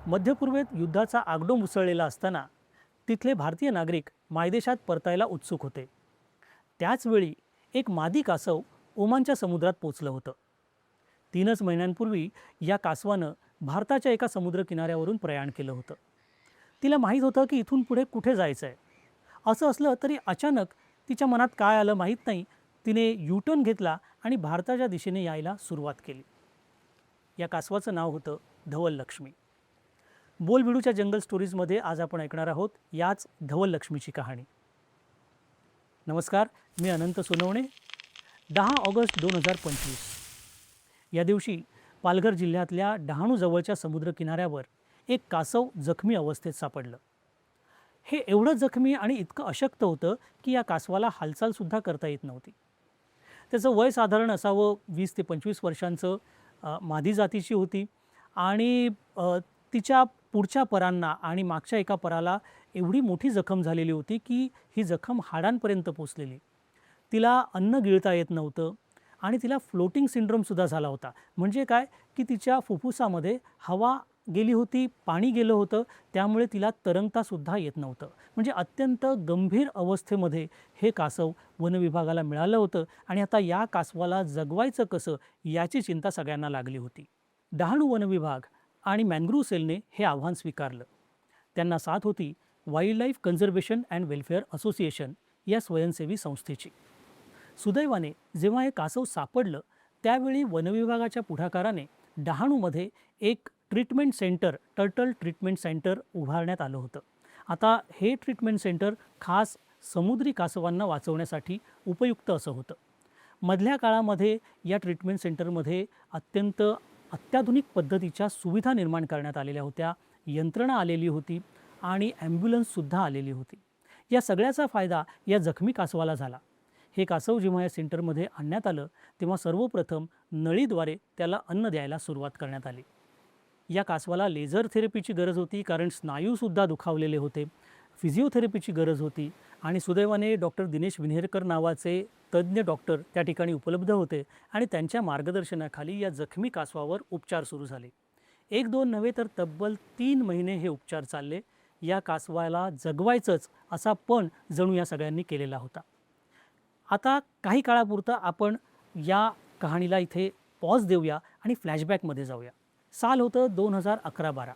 मध्य पूर्वेत युद्धाचा आगडोंब उसळलेला असताना तिथले भारतीय नागरिक मायदेशात परतायला उत्सुक होते. त्याचवेळी एक मादी कासव ओमानच्या समुद्रात पोचलं होतं. 3च महिन्यांपूर्वी या कासवानं भारताच्या एका समुद्र किनाऱ्यावरून प्रयाण केलं होतं. तिला माहीत होतं की इथून पुढे कुठे जायचं आहे. असं असलं तरी अचानक तिच्या मनात काय आलं माहीत नाही, तिने यूटर्न घेतला आणि भारताच्या दिशेने यायला सुरुवात केली. या कासवाचं नाव होतं धवल लक्ष्मी. बोलबिडूच्या जंगल स्टोरीजमध्ये आज आपण ऐकणार आहोत याच धवल लक्ष्मीची कहाणी. नमस्कार, मी अनंत सोनवणे. 10 ऑगस्ट 2025 या दिवशी पालघर जिल्ह्यातल्या डहाणूजवळच्या समुद्र किनाऱ्यावर एक कासव जखमी अवस्थेत सापडलं. हे एवढं जखमी आणि इतकं अशक्त होतं की या कासवाला हालचालसुद्धा करता येत नव्हती. त्याचं वय साधारण असावं 20 ते 25 वर्षांचं. मादी जातीची होती आणि तिच्या पुढच्या परांना आणि मागच्या एका पराला एवढी मोठी जखम झालेली होती की ही जखम हाडांपर्यंत पोचलेली. तिला अन्न गिळता येत नव्हतं आणि तिला फ्लोटिंग सिंड्रोमसुद्धा झाला होता. म्हणजे काय की तिच्या फुफ्फुसामध्ये हवा गेली होती, पाणी गेलं होतं, त्यामुळे तिला तरंगतासुद्धा येत नव्हतं. म्हणजे अत्यंत गंभीर अवस्थेमध्ये हे कासव वनविभागाला मिळालं होतं आणि आता या कासवाला जगवायचं कसं याची चिंता सगळ्यांना लागली होती. डहाणू वनविभाग आणि मॅनग्रूव्ह सेलने हे आव्हान स्वीकारलं. त्यांना साथ होती wild life conservation and welfare association या स्वयंसेवी संस्थेची. सुदैवाने जेव्हा हे कासव सापडलं त्यावेळी वनविभागाच्या पुढाकाराने डहाणूमध्ये एक treatment centre, turtle treatment centre उभारण्यात आलं होतं. आता हे ट्रीटमेंट सेंटर खास समुद्री कासवांना वाचवण्यासाठी उपयुक्त असं होतं. मधल्या काळामध्ये या ट्रीटमेंट सेंटरमध्ये अत्यंत अत्याधुनिक पद्धतीच्या सुविधा निर्माण करण्यात आलेल्या होत्या, यंत्रणा आलेली होती आणि ॲम्ब्युलन्ससुद्धा आलेली होती. या सगळ्याचा फायदा या जखमी कासवाला झाला. हे कासव जेव्हा या सेंटरमध्ये आणण्यात आलं तेव्हा सर्वप्रथम नळीद्वारे त्याला अन्न द्यायला सुरुवात करण्यात आली. या कासवाला लेझर थेरपीची गरज होती कारण स्नायूसुद्धा दुखावलेले होते, फिजिओथेरपीची गरज होती आणि सुदैवाने डॉक्टर दिनेश विन्हेरकर नावाचे तज्ज्ञ डॉक्टर त्या ठिकाणी उपलब्ध होते आणि त्यांच्या मार्गदर्शनाखाली या जखमी कासवावर उपचार सुरू झाले. 1-2 नव्हे तर तब्बल 3 महिने हे उपचार चालले. या कासवाला जगवायचंच असा पण जणू या सगळ्यांनी केलेला होता. आता काही काळापुरतं आपण या कहाणीला इथे पॉज देऊया आणि फ्लॅशबॅकमध्ये जाऊया. साल होतं 2011-12.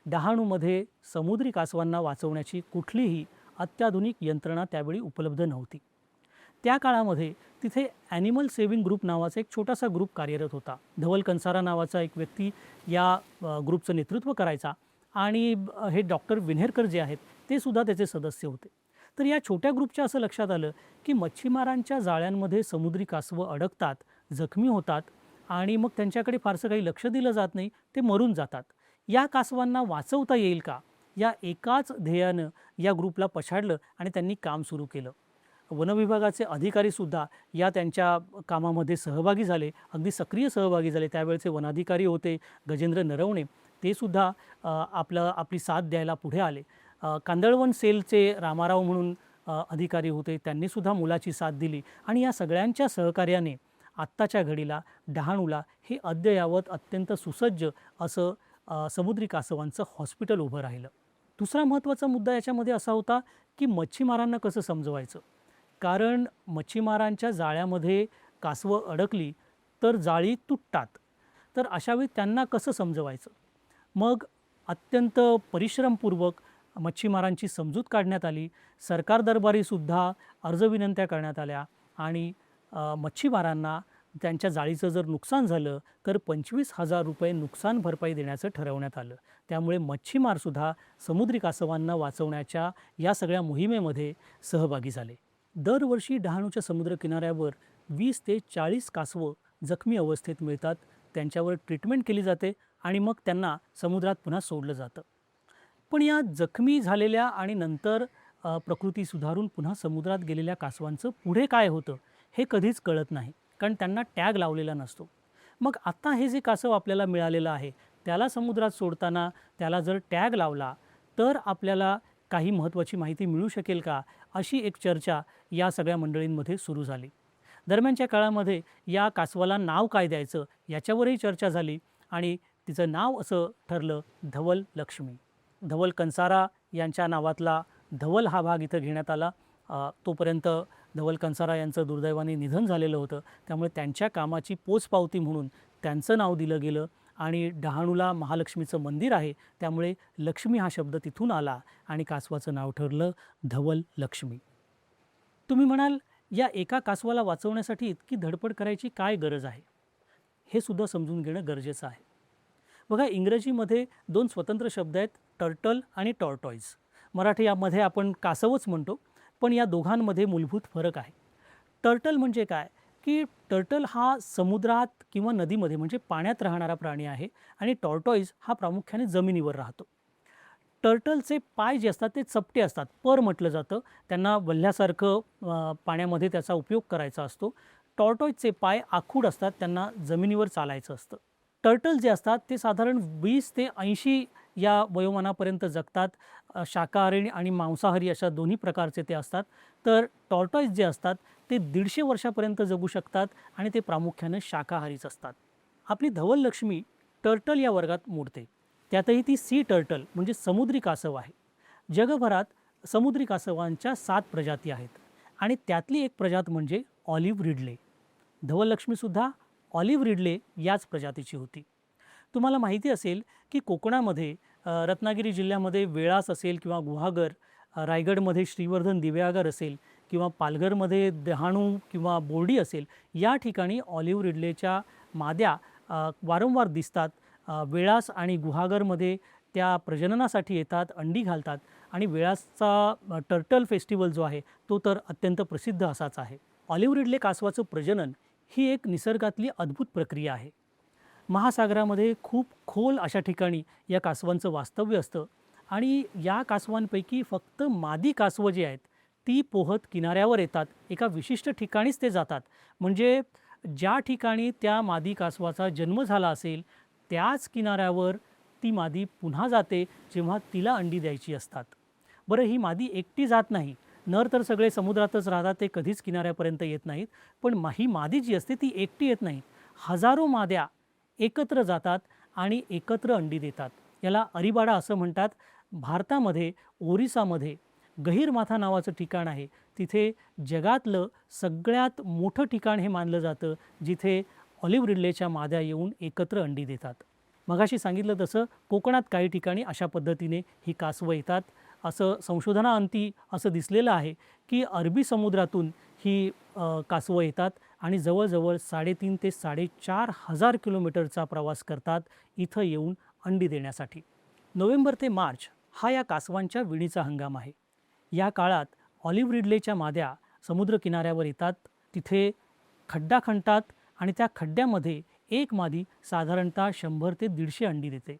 डहाणूमध्ये समुद्री कासवांना वाचवण्याची कुठलीही अत्याधुनिक यंत्रणा त्यावेळी उपलब्ध नव्हती. त्या काळामध्ये तिथे ॲनिमल सेव्हिंग ग्रुप नावाचा एक छोटासा ग्रुप कार्यरत होता. धवल कंसारा नावाचा एक व्यक्ती या ग्रुपचं नेतृत्व करायचा आणि हे डॉक्टर विन्हेरकर जे आहेत ते सुद्धा त्याचे सदस्य होते. तर या छोट्या ग्रुपच्या असं लक्षात आलं की मच्छीमारांच्या जाळ्यांमध्ये समुद्री कासवं अडकतात, जखमी होतात आणि मग त्यांच्याकडे फारसं काही लक्ष दिलं जात नाही, ते मरून जातात. या कासवांना वाचवता येईल का, या एकाच ध्येयानं या ग्रुपला पछाडलं आणि त्यांनी काम सुरू केलं. वनविभागाचे अधिकारीसुद्धा या त्यांच्या कामामध्ये सहभागी झाले, अगदी सक्रिय सहभागी झाले. त्यावेळचे वनाधिकारी होते गजेंद्र नरवणे, ते सुद्धा आपली साथ द्यायला पुढे आले. कांदळवन सेलचे रामाराव म्हणून अधिकारी होते, त्यांनीसुद्धा मुलाची साथ दिली आणि या सगळ्यांच्या सहकार्याने आत्ताच्या घडीला डहाणूला हे अद्ययावत अत्यंत सुसज्ज असं समुद्री कासवांचं हॉस्पिटल उभं राहिलं. दुसरा महत्त्वाचा मुद्दा याच्यामध्ये असा होता की मच्छीमारांना कसं समजवायचं. कारण मच्छीमारांच्या जाळ्यामध्ये कासवं अडकली तर जाळी तुटतात. तर अशावेळी त्यांना कसं समजवायचं. मग अत्यंत परिश्रमपूर्वक मच्छीमारांची समजूत काढण्यात आली. सरकार दरबारीसुद्धा अर्ज विनंत्या करण्यात आल्या आणि मच्छीमारांना त्यांच्या जाळीचं जर नुकसान झालं तर 25,000 रुपये नुकसान भरपाई देण्याचं ठरवण्यात आलं. त्यामुळे मच्छीमारसुद्धा समुद्री कासवांना वाचवण्याच्या या सगळ्या मोहिमेमध्ये सहभागी झाले. दरवर्षी डहाणूच्या समुद्र किनाऱ्यावर 20 ते 40 कासवं जखमी अवस्थेत मिळतात. त्यांच्यावर ट्रीटमेंट केली जाते आणि मग त्यांना समुद्रात पुन्हा सोडलं जातं. पण या जखमी झालेल्या आणि नंतर प्रकृती सुधारून पुन्हा समुद्रात गेलेल्या कासवांचं पुढे काय होतं हे कधीच कळत नाही, कारण त्यांना टॅग लावलेला नसतो. मग आता हे जे कासव आपल्याला मिळालेलं आहे त्याला समुद्रात सोडताना त्याला जर टॅग लावला तर आपल्याला काही महत्त्वाची माहिती मिळू शकेल का, अशी एक चर्चा या सगळ्या मंडळींमध्ये सुरू झाली. दरम्यानच्या काळामध्ये या कासवाला नाव काय द्यायचं याच्यावरही चर्चा झाली आणि तिचं नाव असं ठरलं धवल लक्ष्मी. धवल कंसारा यांच्या नावातला धवल हा भाग इथं घेण्यात आला. तोपर्यंत धवल कंसारा यांचं दुर्दैवाने निधन झालेलं होतं, त्यामुळे त्यांच्या कामाची पोचपावती म्हणून त्यांचं नाव दिलं गेलं आणि डहाणूला महालक्ष्मीचं मंदिर आहे, त्यामुळे लक्ष्मी हा शब्द तिथून आला आणि कासवाचं नाव ठरलं धवल लक्ष्मी. तुम्ही म्हणाल, या एका कासवाला वाचवण्यासाठी इतकी धडपड करायची काय गरज आहे? हे सुद्धा समजून घेणं गरजेचं आहे. बघा, इंग्रजीमध्ये 2 स्वतंत्र शब्द आहेत, टर्टल आणि टॉर्टॉईज. मराठीमध्ये आपण कासवच म्हणतो, पण या दोघांमध्ये मूलभूत फरक आहे. टर्टल म्हणजे काय, की टर्टल हा समुद्रात किंवा नदीमध्ये म्हणजे पाण्यात राहणारा प्राणी आहे आणि टॉर्टॉईज हा प्रामुख्याने जमिनीवर राहतो. टर्टलचे पाय जे असतात ते चपटे असतात, पर म्हटलं जातं. त्यांना वल्ह्यासारखं पाण्यामध्ये त्याचा उपयोग करायचा असतो. टॉर्टॉईजचे पाय आखूड असतात, त्यांना जमिनीवर चालायचं असतं. टर्टल जे असतात ते साधारण 20 ते 80 या वयोमानापर्यंत जगतात. शाकाहारी आणि मांसाहारी अशा दोन्ही प्रकारचे ते असतात. तर टॉर्टॉईज जे असतात ते 150 वर्षापर्यंत जगू शकतात आणि ते प्रामुख्याने शाकाहारीच असतात. आपली धवल लक्ष्मी टर्टल या वर्गात मोडते. त्यातही ती सी टर्टल म्हणजे समुद्री कासव आहे. जगभरात समुद्री कासवांच्या 7 प्रजाती आहेत आणि त्यातली एक प्रजात म्हणजे ऑलिव्ह रिडले. धवल लक्ष्मीसुद्धा ऑलिव्ह रिडले याच प्रजातीची होती. तुम्हाला माहिती असेल की कोकणामध्ये रत्नागिरी जिल्ह्यामध्ये वेळास असेल किंवा गुहागर, रायगडमध्ये श्रीवर्धन दिव्यागर असेल किंवा पालघरमध्ये डहाणू किंवा बोर्डी असेल, या ठिकाणी ऑलिव्ह रिडलेच्या माद्या वारंवार दिसतात. वेळास आणि गुहागरमध्ये त्या प्रजननासाठी येतात, अंडी घालतात आणि वेळासचा टर्टल फेस्टिवल जो आहे तो तर अत्यंत प्रसिद्ध असाच आहे. ऑलिव्ह रिडले कासवाचं प्रजनन ही एक निसर्गातली अद्भुत प्रक्रिया आहे. महासागरामध्ये खूप खोल अशा ठिकाणी या कासवांचं वास्तव्य असतं आणि या कासवांपैकी फक्त मादी कासवं जी आहेत ती पोहत किनाऱ्यावर येतात. एका विशिष्ट ठिकाणीच ते जातात, म्हणजे ज्या ठिकाणी त्या मादी कासवाचा जन्म झाला असेल त्याच किनाऱ्यावर ती मादी पुन्हा जाते जेव्हा तिला अंडी द्यायची असतात. बरं, ही मादी एकटी जात नाही. नर तर सगळे समुद्रातच राहतात, ते कधीच किनाऱ्यापर्यंत येत नाहीत. पण ही मादी जी असते ती एकटी येत नाही. हजारो माद्या एकत्र जातात आणि एकत्र अंडी देतात. याला अरिबाडा असं म्हणतात. भारतामध्ये ओरिसामध्ये गहीरमाथा नावाचं ठिकाण आहे. तिथे जगातलं सगळ्यात मोठं ठिकाण हे मानलं जातं, जिथे ऑलिव्ह रिडलेच्या माद्या येऊन एकत्र अंडी देतात. मगाशी सांगितलं तसं कोकणात काही ठिकाणी अशा पद्धतीने ही कासवं येतात. असं संशोधनाअंती असं दिसलेलं आहे की अरबी समुद्रातून ही कासवं येतात आणि जवळजवळ 3.5 ते 4,500 किलोमीटरचा प्रवास करतात इथं येऊन अंडी देण्यासाठी. नोव्हेंबर ते मार्च हा या कासवांच्या विणीचा हंगाम आहे. या काळात ऑलिव्ह रिडलेच्या माद्या समुद्रकिनाऱ्यावर येतात, तिथे खड्डा खणतात आणि त्या खड्ड्यामध्ये एक मादी साधारणतः 100 ते 150 अंडी देते.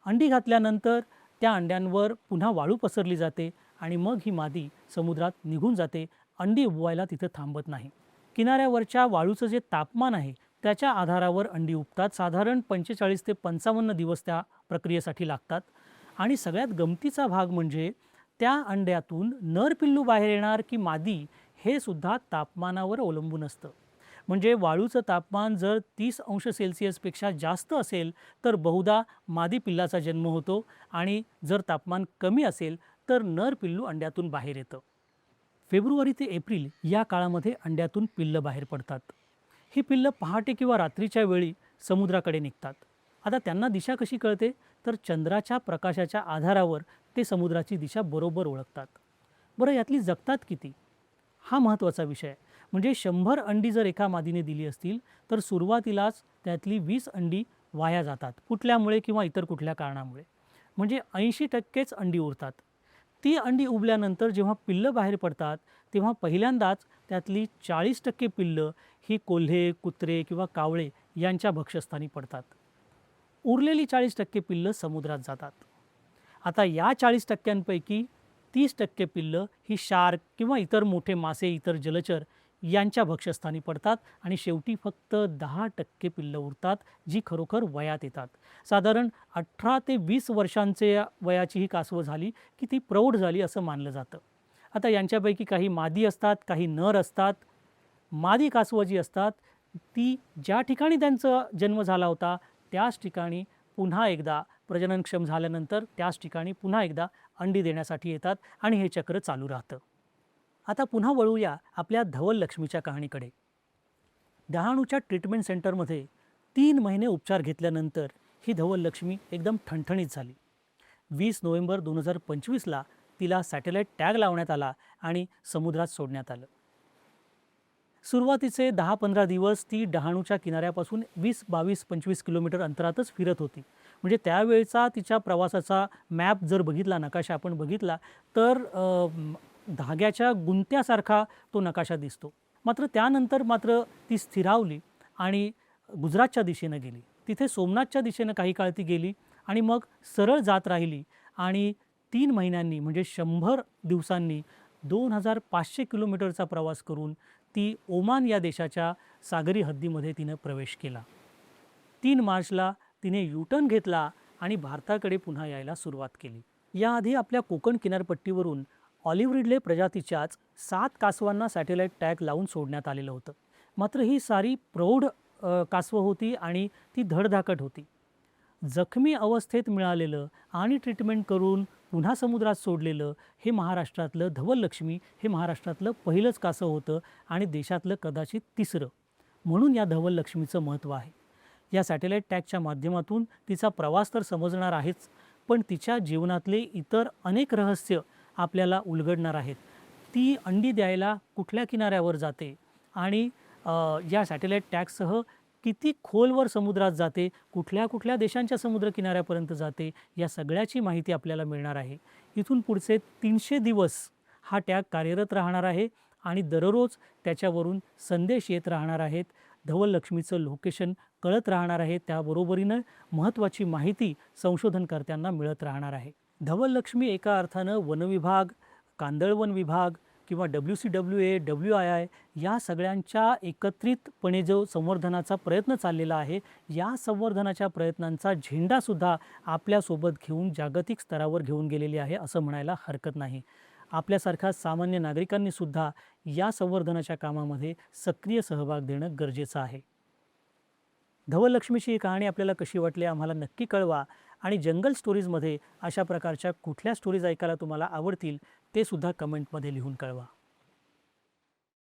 अंडी घातल्यानंतर त्या अंड्यांवर पुन्हा वाळू पसरली जाते आणि मग ही मादी समुद्रात निघून जाते. अंडी उबवायला तिथं थांबत नाही. किनाऱ्यावरच्या वाळूचं जे तापमान आहे त्याच्या आधारावर अंडी उबतात. साधारण 45 ते 55 दिवस त्या प्रक्रियेसाठी लागतात. आणि सगळ्यात गमतीचा भाग म्हणजे त्या अंड्यातून नर पिल्लू बाहेर येणार की मादी हे सुद्धा तापमानावर अवलंबून असतं. म्हणजे वाळूचं तापमान जर 30 अंश सेल्सिअसपेक्षा जास्त असेल तर बहुधा मादी पिल्लाचा जन्म होतो आणि जर तापमान कमी असेल तर नर पिल्लू अंड्यातून बाहेर येतं. फेब्रुवारी ते एप्रिल या काळामध्ये अंड्यातून पिल्लं बाहेर पडतात. ही पिल्लं पहाटे किंवा रात्रीच्या वेळी समुद्राकडे निघतात. आता त्यांना दिशा कशी कळते तर चंद्राच्या प्रकाशाच्या आधारावर ते समुद्राची दिशा बरोबर ओळखतात. बरं, यातली जगतात किती हा महत्त्वाचा विषय आहे. म्हणजे 100 अंडी जर एका मादीने दिली असतील तर सुरुवातीलाच त्यातली 20 अंडी वाया जातात, फुटल्यामुळे किंवा इतर कुठल्या कारणामुळे. म्हणजे 80%च अंडी उरतात. ती अंडी उबल्यानंतर जेव्हा पिल्लं बाहेर पडतात तेव्हा पहिल्यांदाच त्यातली 40% पिल्लं ही कोल्हे, कुत्रे किंवा कावळे यांच्या भक्ष्यस्थानी पडतात. उरलेली 40% पिल्लं समुद्रात जातात. आता या 40%पैकी 30% पिल्लं ही शार्क किंवा इतर मोठे मासे, इतर जलचर यांच्या भक्ष्यस्थानी पडतात आणि शेवटी फक्त 10% पिल्लं उरतात जी खरोखर वयात येतात. साधारण 18 ते 20 वर्षांचे वयाची ही कासवं झाली की ती प्रौढ झाली असं मानलं जातं. आता यांच्यापैकी काही मादी असतात, काही नर असतात. मादी कासवं जी असतात ती ज्या ठिकाणी त्यांचा जन्म झाला होता त्याच ठिकाणी पुन्हा एकदा प्रजननक्षम झाल्यानंतर त्याच ठिकाणी पुन्हा एकदा अंडी देण्यासाठी येतात आणि हे चक्र चालू राहतं. आता पुन्हा वळूया आपल्या धवल लक्ष्मीच्या कहाणीकडे. डहाणूच्या ट्रीटमेंट सेंटरमध्ये 3 महिने उपचार घेतल्यानंतर ही धवल लक्ष्मी एकदम ठणठणीत झाली. 20 नोव्हेंबर 2025ला तिला सॅटेलाईट टॅग लावण्यात आला आणि समुद्रात सोडण्यात आलं. सुरुवातीचे 10-15 दिवस ती डहाणूच्या किनाऱ्यापासून 20, 22, 25 किलोमीटर अंतरातच फिरत होती. म्हणजे त्यावेळचा तिच्या प्रवासाचा मॅप जर बघितला, नकाशा आपण बघितला तर धाग्याच्या गुंत्यासारखा तो नकाशा दिसतो. मात्र त्यानंतर ती स्थिरावली आणि गुजरातच्या दिशेनं गेली. तिथे सोमनाथच्या दिशेनं काही काळ ती गेली आणि मग सरळ जात राहिली आणि 3 महिन्यांनी म्हणजे 100 दिवसांनी 2500 किलोमीटरचा प्रवास करून ती ओमान या देशाच्या सागरी हद्दीमध्ये तिनं प्रवेश केला. 3 मार्चला तिने यूटर्न घेतला आणि भारताकडे पुन्हा यायला सुरुवात केली. याआधी आपल्या कोकण किनारपट्टीवरून ऑलिव्ह रिडले प्रजातीच्याच 7 कासवांना सॅटेलाईट टॅग लावून सोडण्यात आलेलं होतं. मात्र ही सारी प्रौढ कासवं होती आणि ती धडधाकट होती. जखमी अवस्थेत मिळालेलं आणि ट्रीटमेंट करून पुन्हा समुद्रात सोडलेलं हे महाराष्ट्रातलं धवल लक्ष्मी हे महाराष्ट्रातलं पहिलंच कासव होतं आणि देशातलं कदाचित 3रं. म्हणून या धवल लक्ष्मीचं महत्त्व आहे. या सॅटेलाईट टॅगच्या माध्यमातून तिचा प्रवास तर समजणार आहेच, पण तिच्या जीवनातले इतर अनेक रहस्य आपल्याला उलगडणार आहेत. ती अंडी द्यायला कुठल्या किनाऱ्यावर जाते आणि या सॅटेलाईट टॅगसह किती खोलवर समुद्रात जाते, कुठल्या कुठल्या देशांच्या समुद्रकिनाऱ्यापर्यंत जाते, या सगळ्याची माहिती आपल्याला मिळणार आहे. इथून पुढचे 300 दिवस हा टॅग कार्यरत राहणार आहे आणि दररोज त्याच्यावरून संदेश येत राहणार आहेत. धवल लक्ष्मीचं लोकेशन कळत राहणार आहे. त्याबरोबरीनं महत्त्वाची माहिती संशोधनकर्त्यांना मिळत राहणार आहे. धवल लक्ष्मी एका अर्थानं वनविभाग, कांदळवन विभाग किंवा WCWA, WII या सगळ्यांच्या एकत्रितपणे जो संवर्धनाचा प्रयत्न चाललेला आहे, या संवर्धनाच्या प्रयत्नांचा झेंडासुद्धा आपल्यासोबत घेऊन जागतिक स्तरावर घेऊन गेलेली आहे असं म्हणायला हरकत नाही. आपल्यासारख्या सामान्य नागरिकांनीसुद्धा या संवर्धनाच्या कामामध्ये सक्रिय सहभाग देणं गरजेचं आहे. धवल लक्ष्मीची ही कहाणी आपल्याला कशी वाटली आम्हाला नक्की कळवा आणि जंगल स्टोरीजमध्ये अशा प्रकारच्या कुठल्या स्टोरीज ऐकायला तुम्हाला आवडतील ते सुद्धा कमेंटमध्ये लिहून कळवा.